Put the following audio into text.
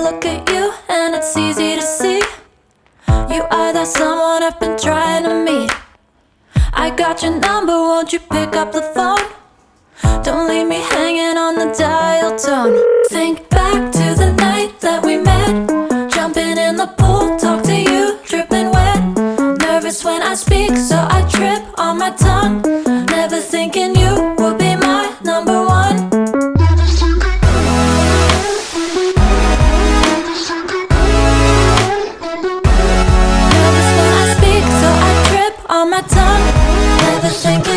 look at you and it's easy to see. You are that someone I've been trying to meet. I got your number, won't you pick up the phone? Don't leave me hanging on the dial tone. Think back to the night that we met, jumping in the pool, talk to you, dripping wet. Nervous when I speak, so I trip on my tongue. Never thinking you would be my number one. Nervous when I speak, so I trip on my tongue. Never thinking